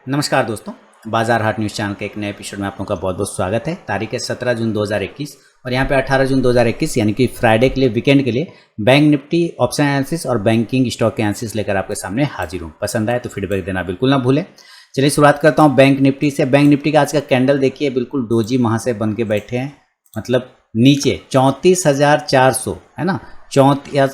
नमस्कार दोस्तों, बाजार हाट न्यूज़ चैनल के एक नए एपिसोड में आप लोगों का बहुत बहुत स्वागत है। तारीख है 17 जून 2021 और यहाँ पे 18 जून 2021 यानी कि फ्राइडे के लिए, वीकेंड के लिए बैंक निफ्टी ऑप्शन एनालिसिस और बैंकिंग स्टॉक के एनालिसिस लेकर आपके सामने हाजिर हूँ। पसंद आए तो फीडबैक देना बिल्कुल ना भूलें। चलिए शुरुआत करता हूँ बैंक निफ्टी से। बैंक निफ्टी का आज का कैंडल देखिए, बिल्कुल डोजी वहाँ से बन के बैठे हैं, मतलब नीचे 34,400 है ना।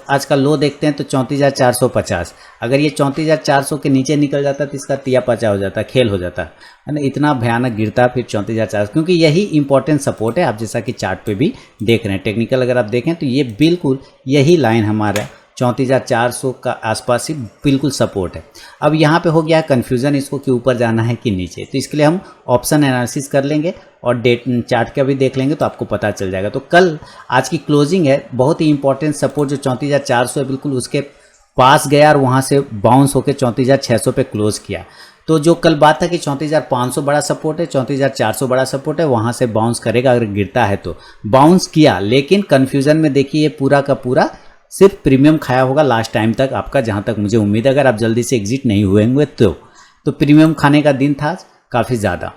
आज का लो देखते हैं तो 34,450। अगर ये 34,400 के नीचे निकल जाता तो इसका तिया पचा हो जाता, खेल हो जाता है ना। इतना भयानक गिरता फिर 34,400, क्योंकि यही इंपॉर्टेंट सपोर्ट है। आप जैसा कि चार्ट पे भी देख रहे हैं, टेक्निकल अगर आप देखें तो ये बिल्कुल यही लाइन हमारा 34,400 का आसपास ही बिल्कुल सपोर्ट है। अब यहाँ पे हो गया है कन्फ्यूज़न इसको कि ऊपर जाना है कि नीचे, तो इसके लिए हम ऑप्शन एनालिसिस कर लेंगे और डेट चार्ट का भी देख लेंगे तो आपको पता चल जाएगा। तो कल आज की क्लोजिंग है, बहुत ही इंपॉर्टेंट सपोर्ट जो 34,400 है, बिल्कुल उसके पास गया और वहाँ से बाउंस होकर 34,600 पे क्लोज किया। तो जो कल बात था कि 34,500 बड़ा सपोर्ट है, 34,400 बड़ा सपोर्ट है, वहाँ से बाउंस करेगा अगर गिरता है तो। बाउंस किया, लेकिन कन्फ्यूज़न में देखिए ये पूरा का पूरा सिर्फ प्रीमियम खाया होगा लास्ट टाइम तक आपका, जहाँ तक मुझे उम्मीद है। अगर आप जल्दी से एग्जिट नहीं हुए होंगे तो प्रीमियम खाने का दिन था काफ़ी ज़्यादा।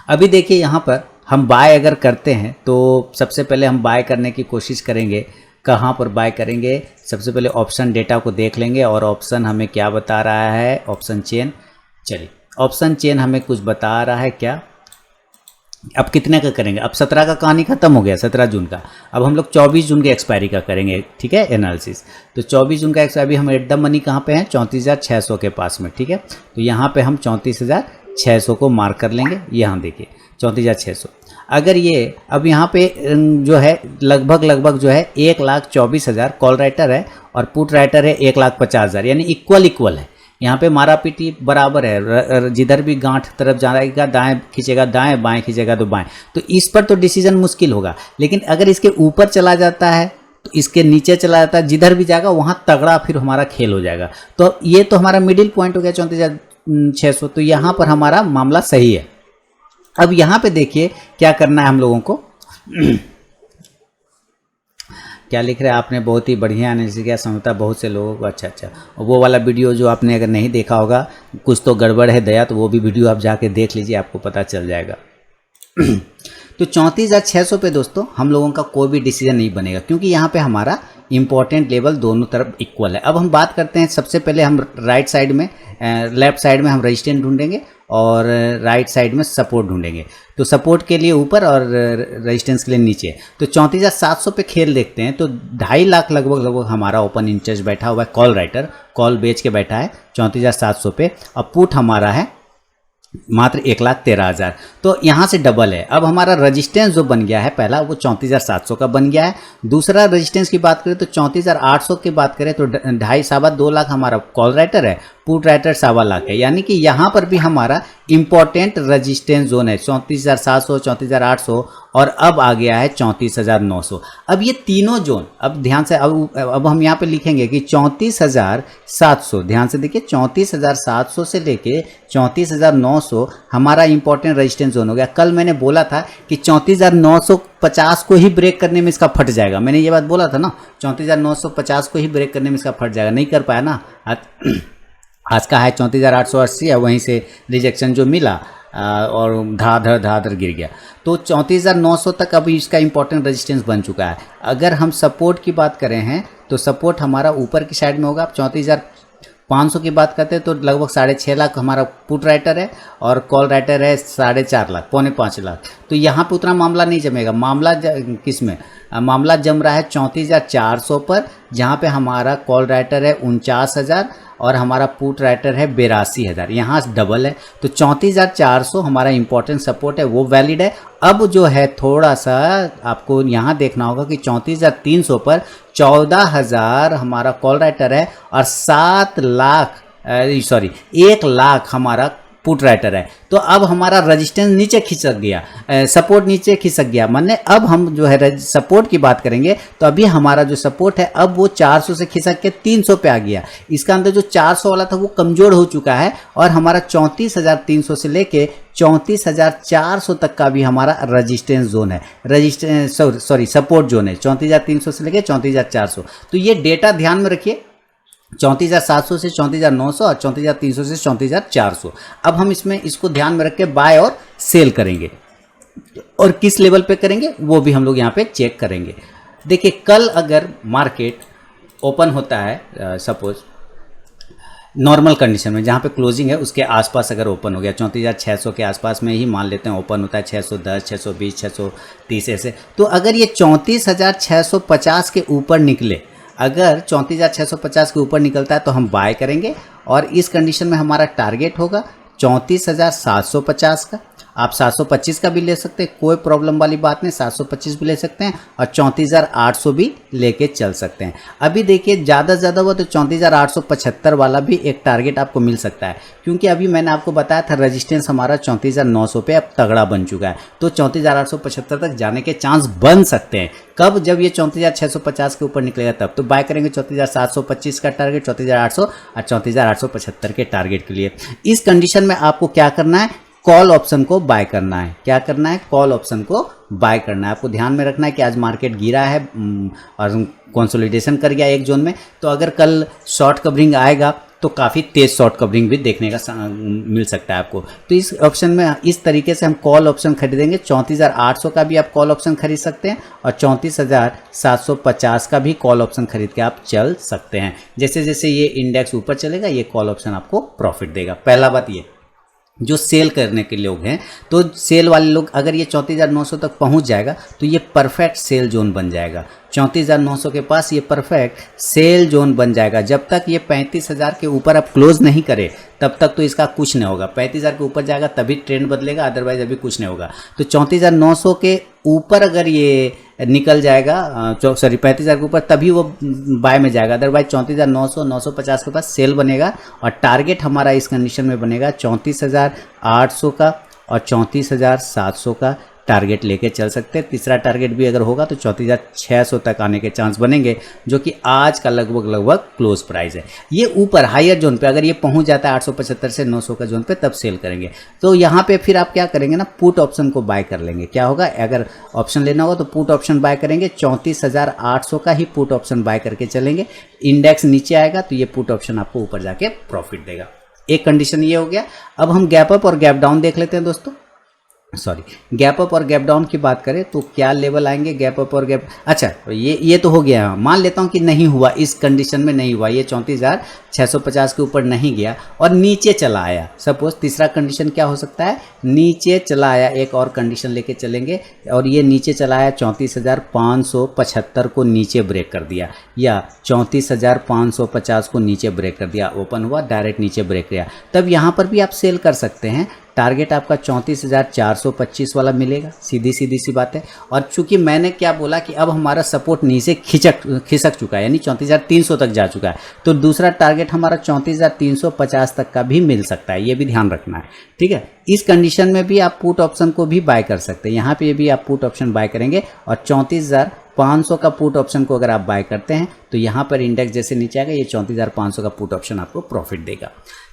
अभी देखिए यहाँ पर हम बाय अगर करते हैं तो सबसे पहले हम बाय करने की कोशिश करेंगे। कहाँ पर बाय करेंगे? सबसे पहले ऑप्शन डेटा को देख लेंगे और ऑप्शन हमें क्या बता रहा है। ऑप्शन चेन, चलिए ऑप्शन चेन हमें कुछ बता रहा है क्या। अब कितने का करेंगे? अब 17 का कहानी खत्म हो गया, 17 जून का। अब हम लोग 24 जून के एक्सपायरी का करेंगे, ठीक है, एनालिसिस। तो 24 जून का एक्सपायरी हम एट द मनी कहाँ पे हैं? 34,600 के पास में, ठीक है। तो यहाँ पे हम 34,600 को मार्क कर लेंगे। यहाँ देखिए 34,600। अगर ये अब यहाँ पे जो है लगभग जो है 1,24,000 कॉल राइटर है और पुट राइटर है 1,50,000, यानी इक्वल है। यहाँ पे मारा पीटी बराबर है, जिधर भी गांठ तरफ जाएगा दाएं खींचेगा दाएं, बाएं खींचेगा तो बाएं। तो इस पर तो डिसीजन मुश्किल होगा, लेकिन अगर इसके ऊपर चला जाता है तो इसके नीचे चला जाता है, जिधर भी जाएगा वहाँ तगड़ा फिर हमारा खेल हो जाएगा। तो ये तो हमारा मिडिल पॉइंट हो गया 34,600। तो यहाँ पर हमारा मामला सही है। अब यहाँ पे देखिए क्या करना है हम लोगों को। क्या लिख रहे हैं आपने? बहुत ही बढ़िया एनालिसिस किया, समझता बहुत से लोगों को। अच्छा, वो वाला वीडियो जो आपने अगर नहीं देखा होगा, कुछ तो गड़बड़ है दया, तो वो भी वीडियो आप जाके देख लीजिए, आपको पता चल जाएगा। तो 34,600 पे दोस्तों हम लोगों का कोई भी डिसीजन नहीं बनेगा, क्योंकि यहाँ पे हमारा इंपॉर्टेंट लेवल दोनों तरफ इक्वल है। अब हम बात करते हैं, सबसे पहले हम राइट साइड में, लेफ्ट साइड में हम रेजिस्टेंस ढूंढेंगे और राइट साइड में सपोर्ट ढूंढेंगे। तो सपोर्ट के लिए ऊपर और रेजिस्टेंस के लिए नीचे। तो 34,700 पे खेल देखते हैं। तो 2.5 लाख लगभग हमारा ओपन इंटरेस्ट बैठा हुआ है, कॉल राइटर कॉल बेच के बैठा है 34,700 पे। अब पुट हमारा है मात्र 1,13,000। तो यहाँ से डबल है। अब हमारा रजिस्टेंस जो बन गया है पहला, वो 34,700 का बन गया है। दूसरा रजिस्टेंस की बात करें तो 34,800 की बात करें तो 2.5 लाख हमारा कॉल राइटर है, पुट राइटर 1.25 लाख है। यानी कि यहाँ पर भी हमारा इंपॉर्टेंट रजिस्टेंस जोन है 34,700, 34,800 और अब आ गया है 34,900। अब ये तीनों जोन, अब ध्यान से, अब हम यहाँ पे लिखेंगे कि 34,700, ध्यान से देखिए 34,700 से लेके 34,900 हमारा इंपॉर्टेंट रेजिस्टेंस जोन हो गया। कल मैंने बोला था कि 34,950 को ही ब्रेक करने में इसका फट जाएगा। मैंने ये बात बोला था ना, 34,950 को ही ब्रेक करने में इसका फट जाएगा। नहीं कर पाया ना। आज का है 34,880 है, वहीं से रिजेक्शन जो मिला और धाधर गिर गया। तो 34,900 तक अभी इसका इंपॉर्टेंट रेजिस्टेंस बन चुका है। अगर हम सपोर्ट की बात करें हैं तो सपोर्ट हमारा ऊपर की साइड में होगा। 34,500 की बात करते हैं तो लगभग 6.5 लाख हमारा पुट राइटर है और कॉल राइटर है 4.5 लाख, 4.25 लाख। तो यहाँ पे उतना मामला नहीं जमेगा। मामला किस में? मामला जम रहा है 34,400 पर, जहाँ पे हमारा कॉल राइटर है 49,000 और हमारा पुट राइटर है 82,000। यहाँ डबल है। तो 34,400 हमारा इंपॉर्टेंट सपोर्ट है, वो वैलिड है। अब जो है थोड़ा सा आपको यहाँ देखना होगा कि 34,300 पर 14,000 हमारा कॉल राइटर है और 1 लाख हमारा पुट राइटर है। तो अब हमारा रजिस्टेंस नीचे खिसक गया, सपोर्ट नीचे खिसक गया। माने अब हम जो है सपोर्ट की बात करेंगे तो अभी हमारा जो सपोर्ट है अब वो 400 से खिसक के 300 पे आ गया। इसका अंदर जो 400 वाला था वो कमजोर हो चुका है और हमारा 34,300 से लेके 34,400 तक का भी हमारा रजिस्टेंस जोन है, सपोर्ट जोन है 34,300 से लेके 34,400। तो ये डेटा ध्यान में रखिए। 34,700 से 34,900 और 34,300 से 34,400। अब हम इसमें इसको ध्यान में रख के बाय और सेल करेंगे, और किस लेवल पे करेंगे वो भी हम लोग यहाँ पे चेक करेंगे। देखिए कल अगर मार्केट ओपन होता है सपोज नॉर्मल कंडीशन में, जहाँ पे क्लोजिंग है उसके आसपास अगर ओपन हो गया 34,600 के आसपास में ही मान लेते हैं ओपन होता है, 610, 620, 630 ऐसे, तो अगर ये 34,650 के ऊपर निकले, अगर 34,650 के ऊपर निकलता है तो हम बाय करेंगे, और इस कंडीशन में हमारा टारगेट होगा 34,750 का। आप 725 का भी ले सकते हैं, कोई प्रॉब्लम वाली बात नहीं, 725 भी ले सकते हैं और 34,800 भी लेके चल सकते हैं। अभी देखिए ज़्यादा से ज़्यादा हुआ तो 34,875 वाला भी एक टारगेट आपको मिल सकता है, क्योंकि अभी मैंने आपको बताया था रेजिस्टेंस हमारा 34,900 पे अब तगड़ा बन चुका है, तो 34,875 तक जाने के चांस बन सकते हैं। कब? जब ये 34,650 के ऊपर निकलेगा तब। तो बाय करेंगे 34,725 का टारगेट, 34,800 और 34,875 के टारगेट के लिए। इस कंडीशन में आपको क्या करना है? कॉल ऑप्शन को बाय करना है। क्या करना है? कॉल ऑप्शन को बाय करना है। आपको ध्यान में रखना है कि आज मार्केट गिरा है और कंसोलिडेशन कर गया एक जोन में, तो अगर कल शॉर्ट कवरिंग आएगा तो काफ़ी तेज शॉर्ट कवरिंग भी देखने का मिल सकता है आपको। तो इस ऑप्शन में इस तरीके से हम कॉल ऑप्शन खरीदेंगे। 34,800 का भी आप कॉल ऑप्शन खरीद सकते हैं और 34,750 का भी कॉल ऑप्शन खरीद के आप चल सकते हैं। जैसे जैसे ये इंडेक्स ऊपर चलेगा ये कॉल ऑप्शन आपको प्रॉफिट देगा। पहला बात ये, जो सेल करने के लोग हैं, तो सेल वाले लोग अगर ये 34,900 तक पहुंच जाएगा तो ये परफेक्ट सेल जोन बन जाएगा। 34,900 के पास ये परफेक्ट सेल जोन बन जाएगा। जब तक ये 35,000 के ऊपर आप क्लोज नहीं करें तब तक तो इसका कुछ नहीं होगा। 35,000 के ऊपर जाएगा तभी ट्रेंड बदलेगा, अदरवाइज अभी कुछ नहीं होगा। तो 34,900 के ऊपर अगर ये निकल जाएगा, 35,000 के ऊपर, तभी वो बाय में जाएगा, अदरवाइज 34,900, 950 के पास सेल बनेगा। और टारगेट हमारा इस कंडीशन में बनेगा 34,800 का और 34,700 का टारगेट लेके चल सकते हैं। तीसरा टारगेट भी अगर होगा तो 34,600 तक आने के चांस बनेंगे, जो कि आज का लगभग क्लोज प्राइस है। ये ऊपर हायर जोन पे अगर ये पहुंच जाता है 875 से 900 का जोन पे, तब सेल करेंगे। तो यहाँ पे फिर आप क्या करेंगे ना, पुट ऑप्शन को बाय कर लेंगे। क्या होगा? अगर ऑप्शन लेना होगा तो पुट ऑप्शन बाय करेंगे, 34,800 का ही पुट ऑप्शन बाय करके चलेंगे। इंडेक्स नीचे आएगा तो ये पुट ऑप्शन आपको ऊपर जाके प्रॉफिट देगा। एक कंडीशन ये हो गया। अब हम गैप अप और गैप डाउन देख लेते हैं दोस्तों। गैप अप और गैप डाउन की बात करें तो क्या लेवल आएंगे गैप अप और गैप, अच्छा ये तो हो गया। मान लेता हूं कि नहीं हुआ, इस कंडीशन में नहीं हुआ, ये 34,650 के ऊपर नहीं गया और नीचे चला आया। सपोज तीसरा कंडीशन क्या हो सकता है? नीचे चला आया। एक और कंडीशन लेके चलेंगे, और ये नीचे चला आया 34,575 को नीचे ब्रेक कर दिया, या 34,550 को नीचे ब्रेक कर दिया, ओपन हुआ डायरेक्ट नीचे ब्रेक किया, तब यहाँ पर भी आप सेल कर सकते हैं। टारगेट आपका 34,425 वाला मिलेगा, सीधी सी बात है। और चूंकि मैंने क्या बोला कि अब हमारा सपोर्ट नीचे खिसक चुका है, यानी 34,300 तक जा चुका है, तो दूसरा टारगेट हमारा 34,350 तक का भी मिल सकता है, ये भी ध्यान रखना है। ठीक है, इस कंडीशन में भी आप पुट ऑप्शन को भी बाय कर सकते हैं। यहाँ पे भी आप पुट ऑप्शन बाय करेंगे और 34,500 का पुट ऑप्शन को अगर आप बाय करते हैं तो यहाँ पर इंडेक्स जैसे नीचे आएगा, ये 34,500 का पुट ऑप्शन आपको प्रॉफिट देगा।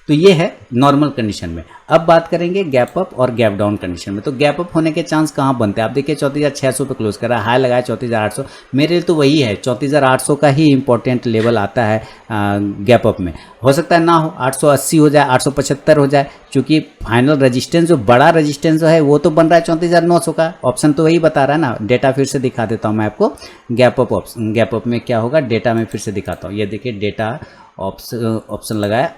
तो ये है नॉर्मल कंडीशन में। अब बात करेंगे गैप अप और गैप डाउन कंडीशन में। तो गैप अप होने के चांस कहाँ बनते हैं? आप देखिए 34,600 पे क्लोज करा, हाई लगाया 34,800। मेरे लिए तो वही है, 34,800 का ही इंपॉर्टेंट लेवल आता है गैप अप में। हो सकता है ना हो, 880 हो जाए, 875 हो जाए, क्योंकि फाइनल रेजिस्टेंस जो बड़ा रेजिस्टेंस है वो तो बन रहा है 34,900 का। ऑप्शन तो वही बता रहा है ना। डेटा फिर से दिखा देता हूँ मैं आपको। Gap up option, gap up में क्या होगा, डेटा में फिर से दिखाता हूँ। ये देखिए डेटा ऑप्शन लगाया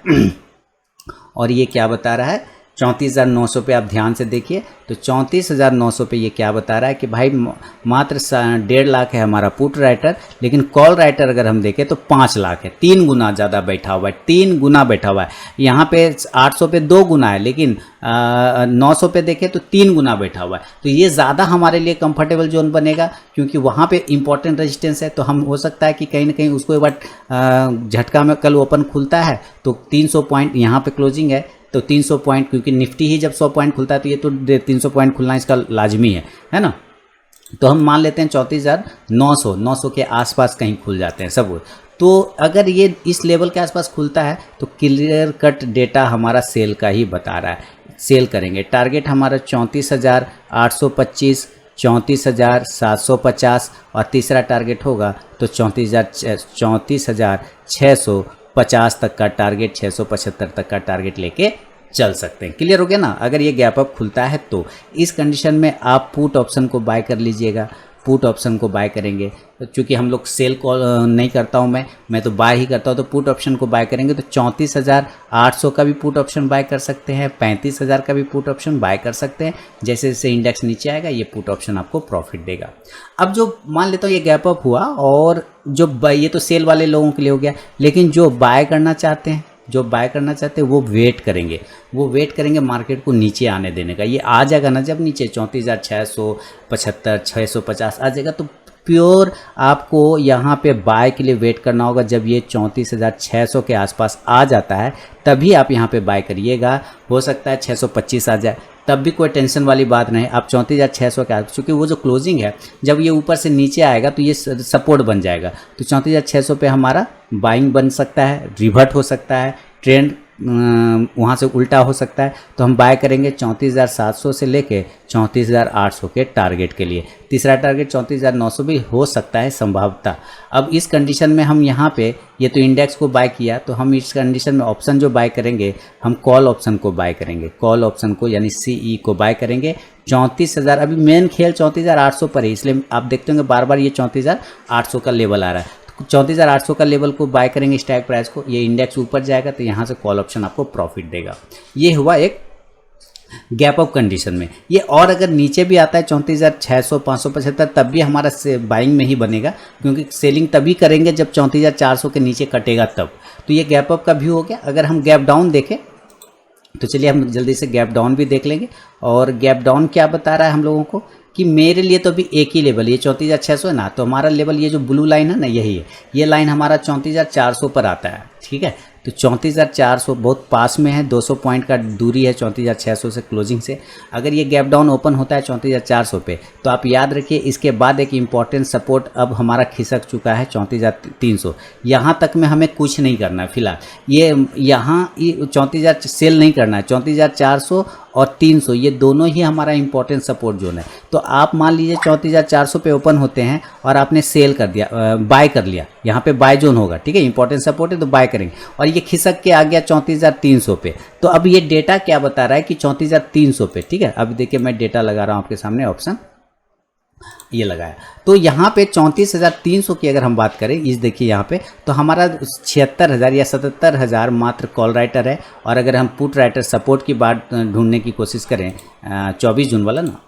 और ये क्या बता रहा है, 34,900 पे आप ध्यान से देखिए। तो 34,900 पे ये क्या बता रहा है कि भाई मात्र 1.5 लाख है हमारा पुट राइटर, लेकिन कॉल राइटर अगर हम देखें तो 5 लाख है, 3 गुना ज़्यादा बैठा हुआ है, 3 गुना बैठा हुआ है। यहाँ पे 800 पे 2 गुना है, लेकिन 900 पे देखें तो 3 गुना बैठा हुआ है। तो ये ज़्यादा हमारे लिए कंफर्टेबल जोन बनेगा, क्योंकि वहाँ पे इंपॉर्टेंट रेजिस्टेंस है। तो हम हो सकता है कि कहीं ना कहीं उसको एक बार झटका में कल ओपन खुलता है तो 300 पॉइंट यहाँ पे क्लोजिंग है, तो 300 पॉइंट, क्योंकि निफ्टी ही जब 100 पॉइंट खुलता है तो ये तो 300 पॉइंट खुलना इसका लाजमी है ना। तो हम मान लेते हैं 34,900 के आसपास कहीं खुल जाते हैं सब। तो अगर ये इस लेवल के आसपास खुलता है तो क्लियर कट डेटा हमारा सेल का ही बता रहा है, सेल करेंगे। टारगेट हमारा 34,825, 34,750 और तीसरा टारगेट होगा तो 34,650 650 तक का टारगेट, 675 तक का टारगेट लेके चल सकते हैं। क्लियर हो गया ना। अगर ये गैप अप खुलता है तो इस कंडीशन में आप पुट ऑप्शन को बाय कर लीजिएगा। पुट ऑप्शन को बाय करेंगे तो चूँकि हम लोग सेल कॉल नहीं करता हूँ, मैं तो बाय ही करता हूँ, तो पुट ऑप्शन को बाय करेंगे तो 34,800 का भी पुट ऑप्शन बाय कर सकते हैं, 35,000 का भी पुट ऑप्शन बाय कर सकते हैं। जैसे जैसे इंडेक्स नीचे आएगा ये पुट ऑप्शन आपको प्रॉफिट देगा। अब जो मान लेता हूँ ये गैप अप हुआ और जो ये तो सेल वाले लोगों के लिए हो गया, लेकिन जो बाय करना चाहते हैं वो वेट करेंगे मार्केट को नीचे आने देने का। ये आ जाएगा ना जब नीचे 34,675 650 आ जाएगा तो प्योर आपको यहाँ पे बाय के लिए वेट करना होगा। जब ये 34,600 के आसपास आ जाता है तभी आप यहाँ पे बाय करिएगा। हो सकता है 625 आ जाए, तब भी कोई टेंशन वाली बात नहीं। आप 34,600 के आसपास, क्योंकि वो जो क्लोजिंग है जब ये ऊपर से नीचे आएगा तो ये सपोर्ट बन जाएगा, तो 34,600 पे हमारा बाइंग बन सकता है, रिवर्ट हो सकता है, ट्रेंड वहाँ से उल्टा हो सकता है। तो हम बाय करेंगे 34,700 से लेके 34,800 के टारगेट के लिए। तीसरा टारगेट 34,900 भी हो सकता है संभावतः। अब इस कंडीशन में हम यहाँ पे ये तो इंडेक्स को बाय किया, तो हम इस कंडीशन में ऑप्शन जो बाय करेंगे हम कॉल ऑप्शन को बाय करेंगे। कॉल ऑप्शन को यानी CE को बाय करेंगे 34,000। अभी मेन खेल 34,800 पर है, इसलिए आप देखते होंगे बार बार ये 34,800 का लेवल आ रहा है। 34,800 का लेवल को बाय करेंगे स्ट्राइक प्राइस को, ये इंडेक्स ऊपर जाएगा तो यहाँ से कॉल ऑप्शन आपको प्रॉफिट देगा। ये हुआ एक गैप अप कंडीशन में। ये और अगर नीचे भी आता है 34,600 575 तब भी हमारा बाइंग में ही बनेगा, क्योंकि सेलिंग तभी करेंगे जब 34,400 के नीचे कटेगा तब। तो ये गैप अप का व्यू हो गया। अगर हम गैप डाउन देखें तो चलिए हम जल्दी से गैप डाउन भी देख लेंगे। और गैप डाउन क्या बता रहा है हम लोगों को कि मेरे लिए तो अभी एक ही लेवल, ये 34,600 है ना, तो हमारा लेवल ये जो ब्लू लाइन है ना यही है, ये लाइन हमारा 34,400 पर आता है। ठीक है, तो 34,400 बहुत पास में है, 200 पॉइंट का दूरी है 34,600 से क्लोजिंग से। अगर ये गैप डाउन ओपन होता है 34,400 पे तो आप याद रखिए इसके बाद एक इम्पॉर्टेंट सपोर्ट अब हमारा खिसक चुका है 34,300। यहाँ तक में हमें कुछ नहीं करना है फिलहाल, ये यहाँ 34,000 सेल नहीं करना है। 34,400 और 300 ये दोनों ही हमारा इंपॉर्टेंट सपोर्ट जोन है। तो आप मान लीजिए 34,400 पे ओपन होते हैं और आपने सेल कर दिया, बाय कर लिया, यहाँ पे बाय जोन होगा। ठीक है, इंपॉर्टेंट सपोर्ट है तो बाय करेंगे, और ये खिसक के आ गया 34,300 पे। तो अब ये डेटा क्या बता रहा है कि 34,300 पे। ठीक है, अभी देखिए मैं डेटा लगा रहा हूँ आपके सामने, ऑप्शन ये लगाया, तो यहाँ पे 34,300 की अगर हम बात करें, इस देखिए यहाँ पे तो हमारा 76,000 या 77,000 मात्र कॉल राइटर है। और अगर हम पुट राइटर सपोर्ट की बात ढूंढने की कोशिश करें 24 जून वाला ना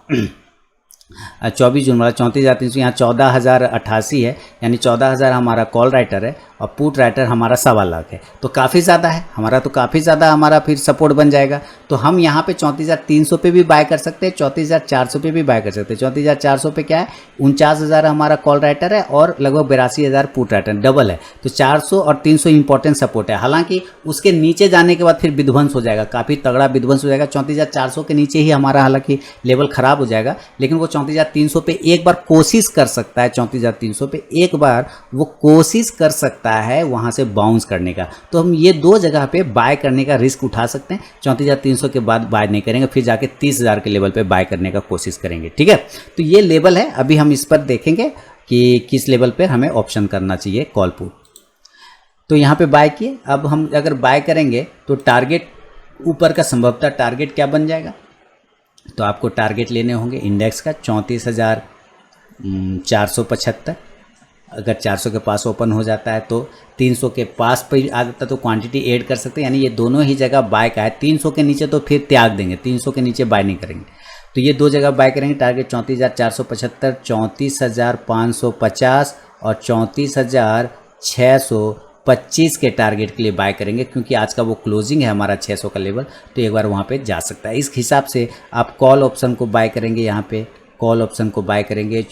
24 जून वाला 34,300, यहाँ 14,088 है, यानी 14,000 हमारा कॉल राइटर है और पुट राइटर हमारा 1.25 लाख है। तो काफ़ी ज़्यादा है हमारा, तो काफ़ी ज़्यादा हमारा फिर सपोर्ट बन जाएगा। तो हम यहाँ पे 34,300 पे भी बाय कर सकते हैं, 34,400 पे भी बाय कर सकते हैं। 34,400 पे क्या है, 49,000 हमारा कॉल राइटर है और लगभग 82,000 पुट राइटर, डबल है। तो 400 और 300 इंपॉर्टेंट सपोर्ट है। हालांकि उसके नीचे जाने के बाद फिर विध्वंस हो जाएगा, काफ़ी तगड़ा विध्वंस हो जाएगा। 34,400 के नीचे ही हमारा हालांकि लेवल खराब हो जाएगा, लेकिन वो 34,300 पे एक बार कोशिश कर सकता है। 34,300 पे एक बार वो कोशिश कर सकता है वहां से बाउंस करने का। तो हम ये दो जगह पे बाय करने का रिस्क उठा सकते हैं। 34,300 के बाद बाय नहीं करेंगे, फिर जाके 30,000 के लेवल पे बाय करने का कोशिश करेंगे। ठीक है, तो ये लेवल है। अभी हम इस पर देखेंगे कि किस लेवल पे हमें ऑप्शन करना चाहिए कॉल पुट। तो यहाँ पे बाय किए। अब हम अगर बाय करेंगे तो टारगेट ऊपर का संभवतः टारगेट क्या बन जाएगा, तो आपको टारगेट लेने होंगे इंडेक्स का 34,475। अगर 400 के पास ओपन हो जाता है तो 300 के पास पर आ जाता है तो क्वांटिटी ऐड कर सकते हैं, यानी ये दोनों ही जगह बाय का है। 300 के नीचे तो फिर त्याग देंगे, 300 के नीचे बाय नहीं करेंगे। तो ये दो जगह बाय करेंगे। टारगेट 34,475, 34,550 और 34,625 के टारगेट के लिए बाय करेंगे, क्योंकि आज का वो क्लोजिंग है हमारा 600 का लेवल, तो एक बार वहाँ पे जा सकता है। इस हिसाब से आप कॉल ऑप्शन को बाय करेंगे। यहाँ पे कॉल ऑप्शन को बाय करेंगे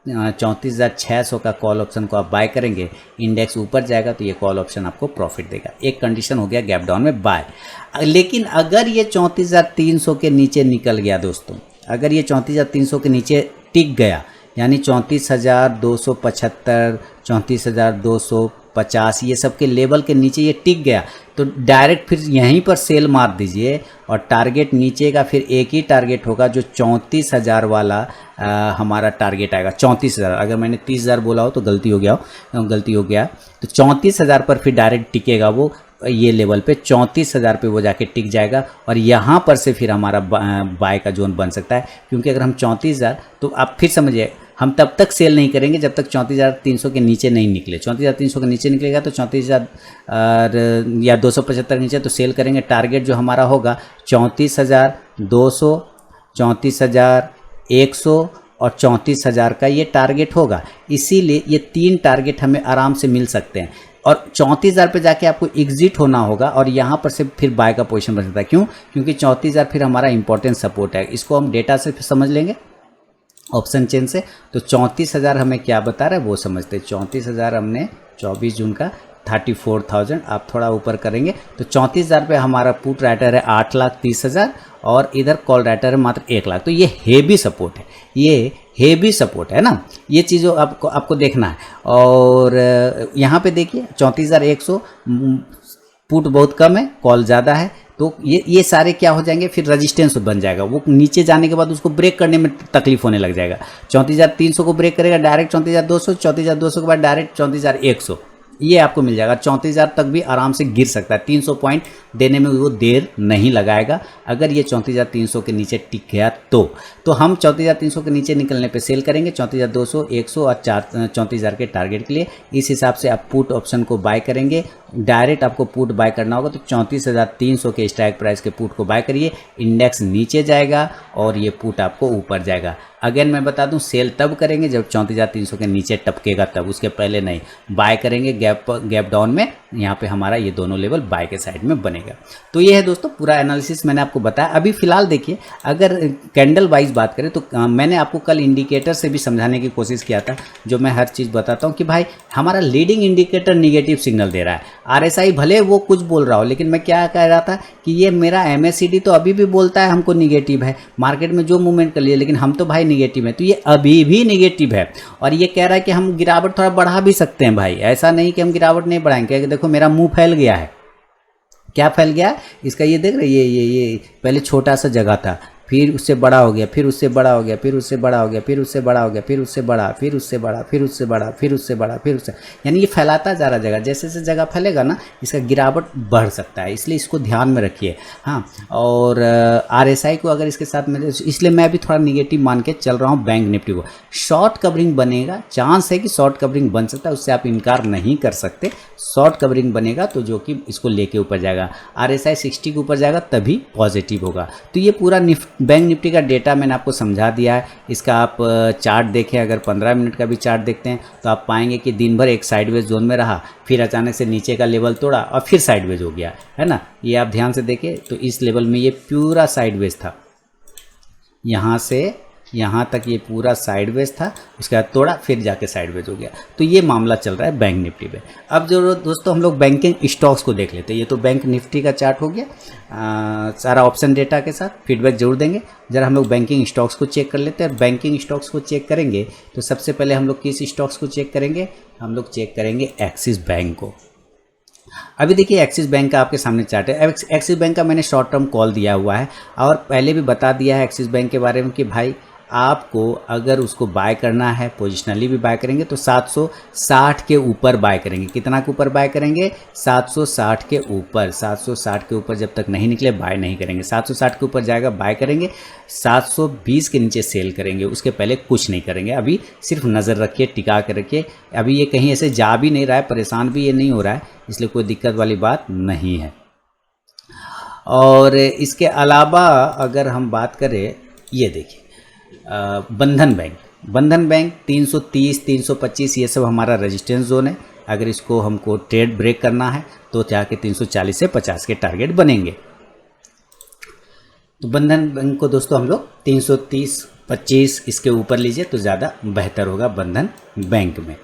34,600 का कॉल ऑप्शन को आप बाय करेंगे। इंडेक्स ऊपर जाएगा तो ये कॉल ऑप्शन आपको प्रॉफिट देगा। एक कंडीशन हो गया गैप डाउन में बाय। लेकिन अगर ये 34,300 के नीचे निकल गया दोस्तों, अगर ये 34,300 के नीचे टिक गया, यानी 34,275, 34,200 50 ये सब के लेवल के नीचे ये टिक गया तो डायरेक्ट फिर यहीं पर सेल मार दीजिए और टारगेट नीचे का फिर एक ही टारगेट होगा जो 34,000 वाला हमारा टारगेट आएगा। 34,000, अगर मैंने 30,000 बोला हो तो गलती हो गया तो 34,000 पर फिर डायरेक्ट टिकेगा वो, ये लेवल पे 34,000 पे वो जाके टिक जाएगा और यहाँ पर से फिर हमारा बाय का जोन बन सकता है। क्योंकि अगर हम 34,000, तो आप फिर समझिए हम तब तक सेल नहीं करेंगे जब तक 34,300 के नीचे नहीं निकले। 34,300 के नीचे निकलेगा तो 34,000 या 275 के नीचे तो सेल करेंगे। टारगेट जो हमारा होगा 34,200, 34,100 और 34,000 का ये टारगेट होगा। इसीलिए ये 3 टारगेट हमें आराम से मिल सकते हैं और 34,000 पे जाके आपको एग्जिट होना होगा और यहाँ पर से फिर बाय का पोजीशन बन सकता है। क्यों? क्योंकि 34,000 फिर हमारा इंपॉर्टेंट सपोर्ट है। इसको हम डेटा से फिर समझ लेंगे ऑप्शन चेन से। तो 34,000 हमें क्या बता रहा है वो समझते हैं। 34,000 हमने 24 जून का 34,000, आप थोड़ा ऊपर करेंगे तो 34,000 पे हमारा पुट राइटर है 8,30,000 और इधर कॉल राइटर है मात्र 1,00,000। तो ये हेवी सपोर्ट है, ये हेवी सपोर्ट है ना, ये चीज़ों आपको देखना है। और यहाँ पे देखिए 34,100 पुट बहुत कम है, कॉल ज़्यादा है, तो ये सारे क्या हो जाएंगे फिर रेजिस्टेंस बन जाएगा। वो नीचे जाने के बाद उसको ब्रेक करने में तकलीफ होने लग जाएगा। 34,300 को ब्रेक करेगा डायरेक्ट 34,200, 34,200 के बाद डायरेक्ट 34,100, ये आपको मिल जाएगा। 34,000 तक भी आराम से गिर सकता है। 300 पॉइंट देने में वो देर नहीं लगाएगा अगर ये 34,300 के नीचे टिक गया तो हम 34,300 के नीचे निकलने पे सेल करेंगे 34,200, 100 और 34,000 के टारगेट के लिए। इस हिसाब से आप पुट ऑप्शन को बाय करेंगे। डायरेक्ट आपको पुट बाय करना होगा तो 34,300 के स्ट्राइक प्राइस के पुट को बाय करिए। इंडेक्स नीचे जाएगा और ये पुट आपको ऊपर जाएगा। अगेन मैं बता दूं सेल तब करेंगे जब 34,300 के नीचे टपकेगा तब, उसके पहले नहीं। बाय करेंगे गैप डाउन में, यहाँ पे हमारा ये दोनों लेवल बाय के साइड में बनेगा। तो ये है दोस्तों पूरा एनालिसिस मैंने आपको बताया। अभी फिलहाल देखिए अगर कैंडल वाइज बात करें तो मैंने आपको कल इंडिकेटर से भी समझाने की कोशिश किया था, जो मैं हर चीज़ बताता हूँ कि भाई हमारा लीडिंग इंडिकेटर निगेटिव सिग्नल दे रहा है। RSI भले वो कुछ बोल रहा हो, लेकिन मैं क्या कह रहा था कि ये मेरा MACD तो अभी भी बोलता है हमको निगेटिव है, मार्केट में जो मूवमेंट कर लिया, लेकिन हम तो भाई निगेटिव है। तो ये अभी भी निगेटिव है और ये कह रहा है कि हम गिरावट थोड़ा बढ़ा भी सकते हैं भाई, ऐसा नहीं कि हम गिरावट नहीं बढ़ाएंगे। देखो मेरा मुंह फैल गया है, क्या फैल गया इसका, ये देख रहे ये पहले छोटा सा जगह था, फिर उससे बड़ा हो गया, फिर उससे बड़ा हो गया, फिर उससे बड़ा हो गया, फिर उससे बड़ा हो गया, फिर उससे बड़ा, फिर उससे बड़ा, फिर उससे बड़ा, फिर उससे बड़ा, फिर उससे, यानी ये फैलाता जा रहा जगह। जैसे जैसे जगह फैलेगा ना इसका गिरावट बढ़ सकता है, इसलिए इसको ध्यान में रखिए। हाँ, और RSI को अगर इसके साथ में, इसलिए मैं अभी थोड़ा निगेटिव मान के चल रहा हूँ बैंक निफ्टी को। शॉर्ट कवरिंग बनेगा, चांस है कि शॉर्ट कवरिंग बन सकता है, उससे आप इनकार नहीं कर सकते। शॉर्ट कवरिंग बनेगा तो जो कि इसको लेके ऊपर जाएगा, RSI 60 के ऊपर जाएगा तभी पॉजिटिव होगा। तो ये पूरा बैंक निफ्टी का डेटा मैंने आपको समझा दिया है। इसका आप चार्ट देखें, अगर 15 मिनट का भी चार्ट देखते हैं तो आप पाएंगे कि दिन भर एक साइडवेज जोन में रहा, फिर अचानक से नीचे का लेवल तोड़ा और फिर साइडवेज हो गया, है ना। ये आप ध्यान से देखें तो इस लेवल में ये पूरा साइडवेज था, यहाँ से यहाँ तक ये पूरा साइडवेज था, उसके बाद तोड़ा फिर जाके साइडवेज हो गया। तो ये मामला चल रहा है बैंक निफ्टी पे। अब जो दोस्तों हम लोग बैंकिंग स्टॉक्स को देख लेते हैं। ये तो बैंक निफ्टी का चार्ट हो गया सारा ऑप्शन डेटा के साथ, फीडबैक जरूर देंगे। जरा हम लोग बैंकिंग स्टॉक्स को चेक कर लेते हैं। और बैंकिंग स्टॉक्स को चेक करेंगे तो सबसे पहले हम लोग किस स्टॉक्स को चेक करेंगे, हम लोग चेक करेंगे एक्सिस बैंक को। अभी देखिए एक्सिस बैंक का आपके सामने चार्ट है। एक्सिस बैंक का मैंने शॉर्ट टर्म कॉल दिया हुआ है और पहले भी बता दिया है एक्सिस बैंक के बारे में कि भाई आपको अगर उसको बाय करना है, पोजिशनली भी बाय करेंगे तो 760 के ऊपर बाय करेंगे। कितना के ऊपर बाय करेंगे? 760 के ऊपर। 760 के ऊपर जब तक नहीं निकले बाय नहीं करेंगे। 760 के ऊपर जाएगा बाय करेंगे, 720 के नीचे सेल करेंगे, उसके पहले कुछ नहीं करेंगे। अभी सिर्फ नज़र रखिए, टिका के रखिए। अभी ये कहीं ऐसे जा भी नहीं रहा है, परेशान भी ये नहीं हो रहा है, इसलिए कोई दिक्कत वाली बात नहीं है। और इसके अलावा अगर हम बात करें, ये देखिए बंधन बैंक 330, 325 ये सब हमारा रेजिस्टेंस जोन है। अगर इसको हमको ट्रेड ब्रेक करना है तो जाके 340 से 50 के टारगेट बनेंगे। तो बंधन बैंक को दोस्तों हम लोग 330, 25 इसके ऊपर लीजिए तो ज़्यादा बेहतर होगा बंधन बैंक में।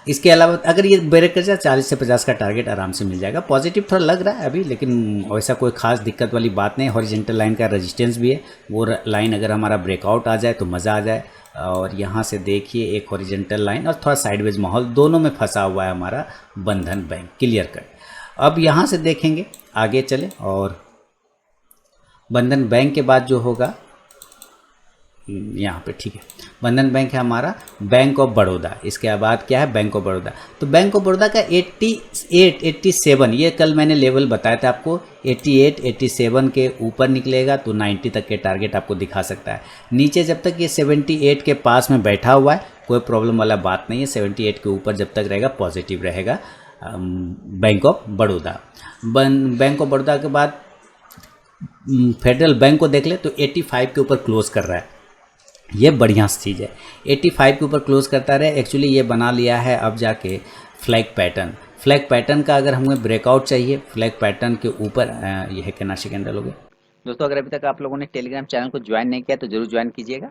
इसके अलावा अगर ये ब्रेक कर जाए 40 से 50 का टारगेट आराम से मिल जाएगा। पॉजिटिव थोड़ा लग रहा है अभी, लेकिन वैसा कोई खास दिक्कत वाली बात नहीं। हॉरिजॉन्टल लाइन का रेजिस्टेंस भी है, वो लाइन अगर हमारा ब्रेकआउट आ जाए तो मज़ा आ जाए। और यहाँ से देखिए एक हॉरिजॉन्टल लाइन और थोड़ा साइडवेज माहौल दोनों में फंसा हुआ है हमारा बंधन बैंक, क्लियर कट। अब यहाँ से देखेंगे आगे चले, और बंधन बैंक के बाद जो होगा यहाँ पे, ठीक है, बंधन बैंक है हमारा बैंक ऑफ बड़ौदा। इसके बाद क्या है, बैंक ऑफ बड़ौदा। तो बैंक ऑफ बड़ौदा का 88 87, ये कल मैंने लेवल बताया था आपको, 88 87 के ऊपर निकलेगा तो 90 तक के टारगेट आपको दिखा सकता है। नीचे जब तक ये 78 के पास में बैठा हुआ है कोई प्रॉब्लम वाला बात नहीं है। 78 के ऊपर जब तक रहेगा पॉजिटिव रहेगा bank of Baroda. Bank of Baroda के बाद फेडरल बैंक को देख ले तो 85 के ऊपर क्लोज कर रहा है, ये बढ़िया चीज़ है। 85 के ऊपर क्लोज करता रहे। एक्चुअली ये बना लिया है अब जाके फ्लैग पैटर्न। फ्लैग पैटर्न का अगर हमें ब्रेकआउट चाहिए, फ्लैग पैटर्न के ऊपर ये है कैनाशी कैंडल हो गया। दोस्तों अगर अभी तक आप लोगों ने टेलीग्राम चैनल को ज्वाइन नहीं किया तो जरूर ज्वाइन कीजिएगा।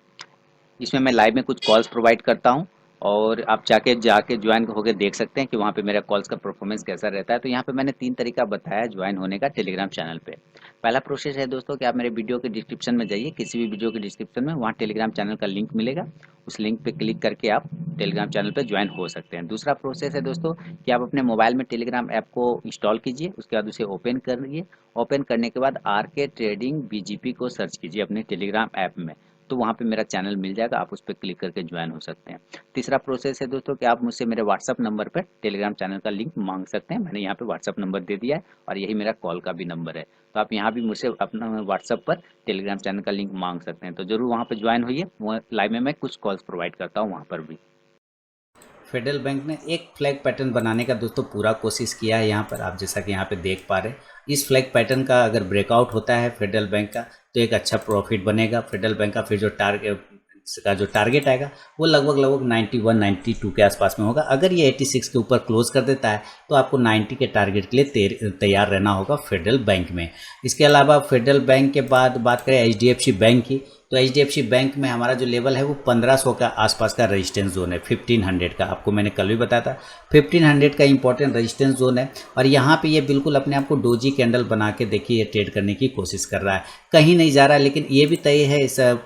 इसमें मैं लाइव में कुछ कॉल्स प्रोवाइड करता हूं और आप जाके ज्वाइन होकर देख सकते हैं कि वहाँ पे मेरा कॉल्स का परफॉर्मेंस कैसा रहता है। तो यहाँ पे मैंने 3 तरीका बताया ज्वाइन होने का टेलीग्राम चैनल पे। पहला प्रोसेस है दोस्तों कि आप मेरे वीडियो के डिस्क्रिप्शन में जाइए, किसी भी वीडियो के डिस्क्रिप्शन में वहाँ टेलीग्राम चैनल का लिंक मिलेगा, उस लिंक पे क्लिक करके आप टेलीग्राम चैनल पे ज्वाइन हो सकते हैं। दूसरा प्रोसेस है दोस्तों कि आप अपने मोबाइल में टेलीग्राम ऐप को इंस्टॉल कीजिए, उसके बाद उसे ओपन करिए। ओपन करने के बाद आरके ट्रेडिंग बीजीपी को सर्च कीजिए अपने टेलीग्राम ऐप में, तो वहाँ पे मेरा चैनल मिल जाएगा, आप उस पर क्लिक करके ज्वाइन हो सकते हैं। तीसरा प्रोसेस है दोस्तों कि आप मुझसे मेरे व्हाट्सअप नंबर पर टेलीग्राम चैनल का लिंक मांग सकते हैं। मैंने यहाँ पे व्हाट्सअप नंबर दे दिया है और यही मेरा कॉल का भी नंबर है, तो आप यहाँ भी मुझसे अपना व्हाट्सअप पर टेलीग्राम चैनल का लिंक मांग सकते हैं। तो जरूर वहाँ पर ज्वाइन होइए, लाइव में मैं कुछ कॉल्स प्रोवाइड करता हूँ वहाँ पर भी। फेडरल बैंक ने एक फ्लैग पैटर्न बनाने का दोस्तों पूरा कोशिश किया है। यहाँ पर आप जैसा कि यहाँ पे देख पा रहे हैं, इस फ्लैग पैटर्न का अगर ब्रेकआउट होता है फेडरल बैंक का तो एक अच्छा प्रॉफिट बनेगा फेडरल बैंक का। फिर जो टारगेट आएगा वो लगभग 91 92 के आसपास में होगा। अगर ये 86 के ऊपर क्लोज कर देता है तो आपको 90 के टारगेट के लिए तैयार रहना होगा फेडरल बैंक में। इसके अलावा फेडरल बैंक के बाद बात करें HDFC बैंक की, तो HDFC बैंक में हमारा जो लेवल है वो 1500 का आसपास का रेजिस्टेंस जोन है, 1500 का। आपको मैंने कल भी बताया था 1500 का इंपॉर्टेंट रेजिस्टेंस जोन है। और यहाँ पे ये बिल्कुल अपने आप को डोजी कैंडल बना के देखिए ये ट्रेड करने की कोशिश कर रहा है, कहीं नहीं जा रहा है। लेकिन ये भी तय है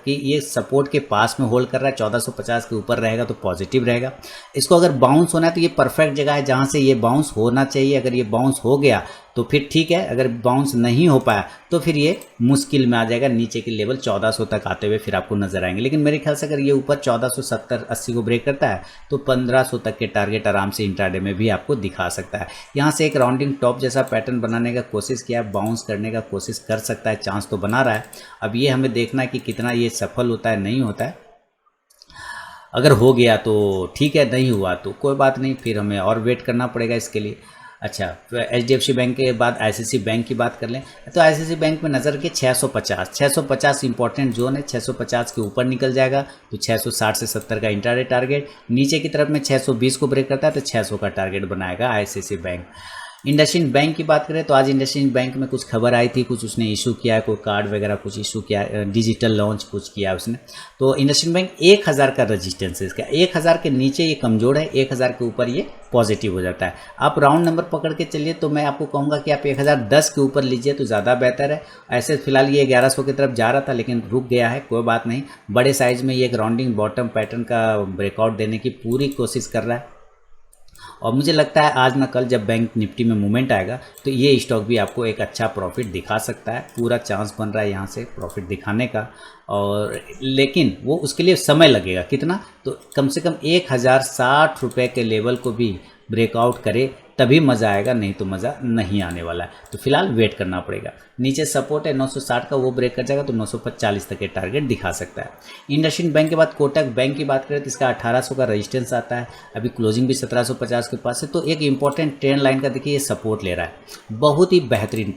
कि ये सपोर्ट के पास में होल्ड कर रहा है, 1450 के ऊपर रहेगा तो पॉजिटिव रहेगा। इसको अगर बाउंस होना है तो ये परफेक्ट जगह है जहाँ से ये बाउंस होना चाहिए। अगर ये बाउंस हो गया तो फिर ठीक है, अगर बाउंस नहीं हो पाया तो फिर ये मुश्किल में आ जाएगा। नीचे के लेवल 1400 तक आते हुए फिर आपको नजर आएंगे। लेकिन मेरे ख्याल से अगर ये ऊपर 1470 80 को ब्रेक करता है तो 1500 तक के टारगेट आराम से इंट्राडे में भी आपको दिखा सकता है। यहाँ से एक राउंडिंग टॉप जैसा पैटर्न बनाने का कोशिश किया, बाउंस करने का कोशिश कर सकता है, चांस तो बना रहा है। अब ये हमें देखना है कि कितना ये सफल होता है, नहीं होता है। अगर हो गया तो ठीक है, नहीं हुआ तो कोई बात नहीं, फिर हमें और वेट करना पड़ेगा इसके लिए। अच्छा, तो HDFC बैंक के बाद ICICI बैंक की बात कर लें तो ICICI बैंक में नज़र के 650 इंपॉर्टेंट जोन है। 650 के ऊपर निकल जाएगा तो 660 से 70 का इंट्राडे टारगेट, नीचे की तरफ में 620 को ब्रेक करता है तो 600 का टारगेट बनाएगा ICICI बैंक। इंडसइंड बैंक की बात करें तो आज इंडसइंड बैंक में कुछ खबर आई थी, कुछ उसने इशू किया है, कोई कार्ड वगैरह कुछ इशू किया, डिजिटल लॉन्च कुछ किया उसने। तो इंडसइंड बैंक 1000 का रजिस्टेंस है इसका, 1000 के नीचे ये कमज़ोर है, 1000 के ऊपर ये पॉजिटिव हो जाता है। आप राउंड नंबर पकड़ के चलिए तो मैं आपको कहूँगा कि आप 1010 के ऊपर लीजिए तो ज़्यादा बेहतर है। ऐसे फिलहाल ये 1100 की तरफ जा रहा था लेकिन रुक गया है, कोई बात नहीं। बड़े साइज़ में ये एक राउंडिंग बॉटम पैटर्न का ब्रेकआउट देने की पूरी कोशिश कर रहा है और मुझे लगता है आज ना कल जब बैंक निफ्टी में मूवमेंट आएगा तो ये स्टॉक भी आपको एक अच्छा प्रॉफिट दिखा सकता है। पूरा चांस बन रहा है यहाँ से प्रॉफिट दिखाने का, और लेकिन वो उसके लिए समय लगेगा। कितना, तो कम से कम 1060 रुपये के लेवल को भी ब्रेकआउट करे तभी मज़ा आएगा, नहीं तो मज़ा नहीं आने वाला है। तो फिलहाल वेट करना पड़ेगा। नीचे सपोर्ट है 960 का, वो ब्रेक कर जाएगा तो 940 तक के टारगेट दिखा सकता है। इंडसइंड बैंक के बाद कोटक बैंक की बात करें तो इसका 1800 का रेजिस्टेंस आता है, अभी क्लोजिंग भी 1750 के पास है। तो एक इंपॉर्टेंट ट्रेंड लाइन का देखिए ये सपोर्ट ले रहा है। बहुत ही बेहतरीन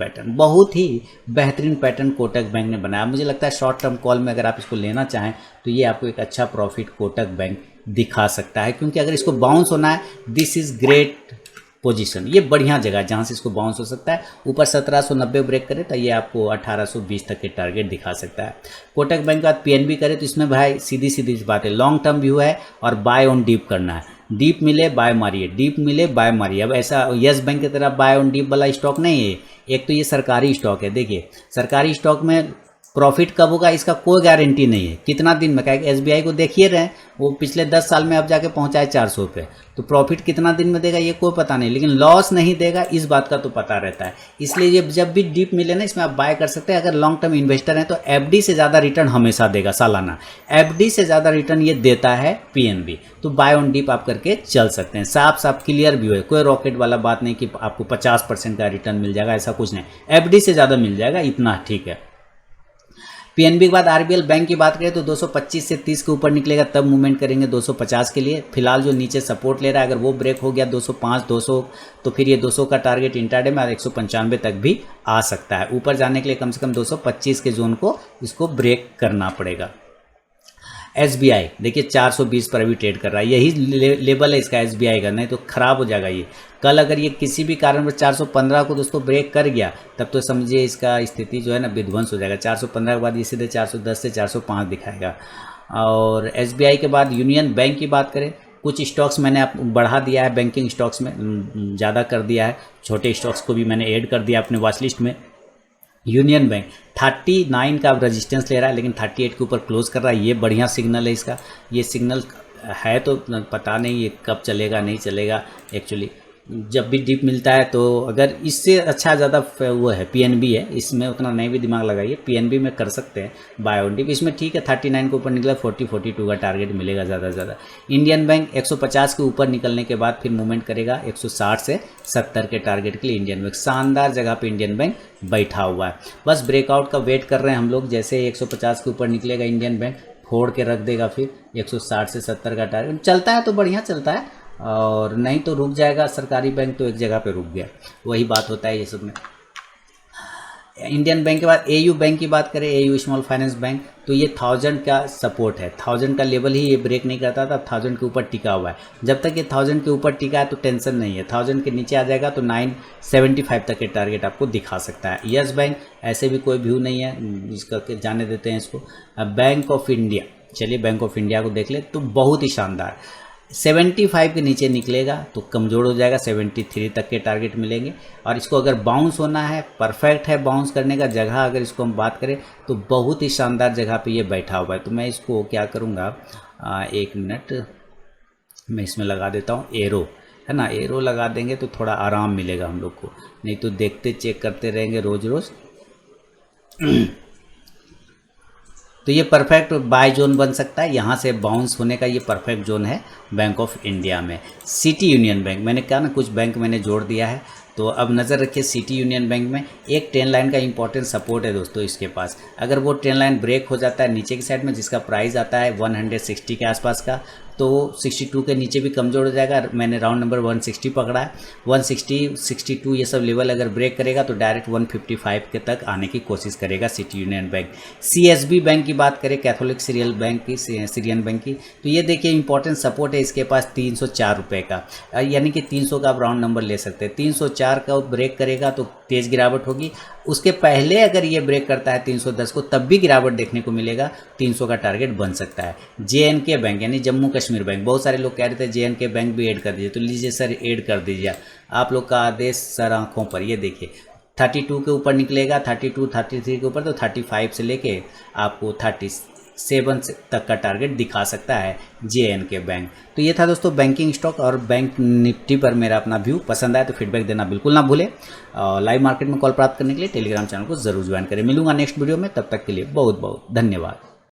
पैटर्न कोटक बैंक ने बनाया। मुझे लगता है शॉर्ट टर्म कॉल में अगर आप इसको लेना चाहें तो ये आपको एक अच्छा प्रॉफिट कोटक बैंक दिखा सकता है, क्योंकि अगर इसको बाउंस होना है, दिस इज़ ग्रेट पोजीशन, ये बढ़िया जगह है जहाँ से इसको बाउंस हो सकता है। ऊपर 1790 ब्रेक करे तो ये आपको 1820 तक के टारगेट दिखा सकता है। कोटक बैंक का PNB करे तो इसमें भाई सीधी बात है, लॉन्ग टर्म व्यू है और बाय ऑन डीप करना है। डीप मिले बाय मारिए, डीप मिले बाय मारिए। अब ऐसा यस बैंक की तरह बाय ऑन डीप वाला स्टॉक नहीं है। एक तो ये सरकारी स्टॉक है, देखिए सरकारी स्टॉक में प्रॉफिट कब होगा इसका कोई गारंटी नहीं है, कितना दिन में। क्या SBI को देखिए रहे वो पिछले 10 साल में अब जाके पहुंचा है 400 पे, तो प्रॉफिट कितना दिन में देगा ये कोई पता नहीं, लेकिन लॉस नहीं देगा इस बात का तो पता रहता है। इसलिए ये जब भी डीप मिले ना इसमें आप बाय कर सकते हैं। अगर लॉन्ग टर्म इन्वेस्टर हैं तो FD से ज़्यादा रिटर्न हमेशा देगा सालाना, FD से ज़्यादा रिटर्न ये देता है PNB। तो बाय ऑन डीप आप करके चल सकते हैं। साफ साफ क्लियर व्यू है, कोई रॉकेट वाला बात नहीं कि आपको 50% का रिटर्न मिल जाएगा, ऐसा कुछ नहीं। FD से ज़्यादा मिल जाएगा, इतना ठीक है। PNB के बाद RBL बैंक की बात करें तो 225 से 30 के ऊपर निकलेगा तब मूवमेंट करेंगे 250 के लिए। फिलहाल जो नीचे सपोर्ट ले रहा है अगर वो ब्रेक हो गया 205 200 तो फिर ये 200 का टारगेट इंट्राडे में 195 तक भी आ सकता है। ऊपर जाने के लिए कम से कम 225 के जोन को इसको ब्रेक करना पड़ेगा। SBI देखिए 420 पर अभी ट्रेड कर रहा है, यही लेवल है इसका SBI का, नहीं तो खराब हो जाएगा ये। कल अगर ये किसी भी कारण पर 415 को दोस्तों ब्रेक कर गया तब तो समझिए इसका स्थिति जो है ना विध्वंस हो जाएगा। 415 के बाद ये सीधे 410 से 405 दिखाएगा। और SBI के बाद यूनियन बैंक की बात करें, कुछ स्टॉक्स मैंने आप बढ़ा दिया है, बैंकिंग स्टॉक्स में ज़्यादा कर दिया है, छोटे स्टॉक्स को भी मैंने ऐड कर दिया अपने वॉच लिस्ट में। यूनियन बैंक 39 का रेजिस्टेंस ले रहा है लेकिन 38 के ऊपर क्लोज कर रहा है, ये बढ़िया सिग्नल है इसका। ये सिग्नल है तो पता नहीं ये कब चलेगा नहीं चलेगा। एक्चुअली जब भी डिप मिलता है तो अगर इससे अच्छा ज़्यादा वो है PNB है, इसमें उतना नहीं भी दिमाग लगाइए, PNB में कर सकते हैं बाय ऑन डिप। इसमें ठीक है 39 के ऊपर निकला 42 का टारगेट मिलेगा ज़्यादा से ज़्यादा। इंडियन बैंक 150 के ऊपर निकलने के बाद फिर मूवमेंट करेगा 160 से 70 के टारगेट के लिए। इंडियन बैंक शानदार जगह पे इंडियन बैंक बैठा हुआ है, बस ब्रेकआउट का वेट कर रहे हैं हम लोग। जैसे 150 के ऊपर निकलेगा इंडियन बैंक फोड़ के रख देगा, फिर 160 से 70 का टारगेट चलता है तो बढ़िया चलता है, और नहीं तो रुक जाएगा। सरकारी बैंक तो एक जगह पे रुक गया, वही बात होता है ये सब में। इंडियन बैंक के बाद AU बैंक की बात करें, AU स्मॉल फाइनेंस बैंक, तो ये 1000 का सपोर्ट है, 1000 का लेवल ही ये ब्रेक नहीं करता था, 1000 के ऊपर टिका हुआ है। जब तक ये 1000 के ऊपर टिका है तो टेंशन नहीं है, 1000 के नीचे आ जाएगा तो 975 तक के टारगेट आपको दिखा सकता है। यस बैंक ऐसे भी कोई व्यू नहीं है, इसका जाने देते हैं इसको। बैंक ऑफ इंडिया, चलिए बैंक ऑफ इंडिया को देख ले तो बहुत ही शानदार 75 के नीचे निकलेगा तो कमज़ोर हो जाएगा, 73 तक के टारगेट मिलेंगे। और इसको अगर बाउंस होना है, परफेक्ट है बाउंस करने का जगह, अगर इसको हम बात करें तो बहुत ही शानदार जगह पे ये बैठा हुआ है। तो मैं इसको क्या करूँगा, 1 मिनट मैं इसमें लगा देता हूँ एरो, है ना, एरो लगा देंगे तो थोड़ा आराम मिलेगा हम लोग को, नहीं तो देखते चेक करते रहेंगे रोज़ रोज़। तो ये परफेक्ट बाय जोन बन सकता है, यहाँ से बाउंस होने का ये परफेक्ट जोन है बैंक ऑफ इंडिया में। सिटी यूनियन बैंक, मैंने कहा ना कुछ बैंक मैंने जोड़ दिया है, तो अब नज़र रखिए सिटी यूनियन बैंक में एक ट्रेन लाइन का इंपॉर्टेंट सपोर्ट है दोस्तों इसके पास। अगर वो ट्रेन लाइन ब्रेक हो जाता है नीचे की साइड में, जिसका प्राइस आता है 160 के आसपास का, तो 62 के नीचे भी कमज़ोर हो जाएगा। मैंने राउंड नंबर 160 पकड़ा है, 160 62 ये सब लेवल अगर ब्रेक करेगा तो डायरेक्ट 155 के तक आने की कोशिश करेगा city union bank. CSB bank की बात करें, कैथोलिक सीरियल बैंक की, सीरियन बैंक की, तो ये देखिए इंपॉर्टेंट सपोर्ट है इसके पास 304 रुपये का, यानी कि 300 का आप राउंड नंबर ले सकते हैं। 304 का ब्रेक करेगा तो तेज़ गिरावट होगी, उसके पहले अगर ये ब्रेक करता है 310 को तब भी गिरावट देखने को मिलेगा, 300 का टारगेट बन सकता है। JNK बैंक यानी जम्मू कश्मीर बैंक, बहुत सारे लोग कह रहे थे JNK बैंक भी ऐड कर दीजिए, तो लीजिए सर ऐड कर दीजिए, आप लोग का आदेश सर आँखों पर। ये देखिए 32 के ऊपर निकलेगा, 32 33 के ऊपर, तो 35 से लेके आपको 37 तक का टारगेट दिखा सकता है JNK बैंक। तो ये था दोस्तों बैंकिंग स्टॉक और बैंक निफ्टी पर मेरा अपना व्यू। पसंद आए तो फीडबैक देना बिल्कुल ना भूलें। लाइव मार्केट में कॉल प्राप्त करने के लिए टेलीग्राम चैनल को जरूर ज्वाइन करें। मिलूंगा नेक्स्ट वीडियो में, तब तक के लिए बहुत बहुत धन्यवाद।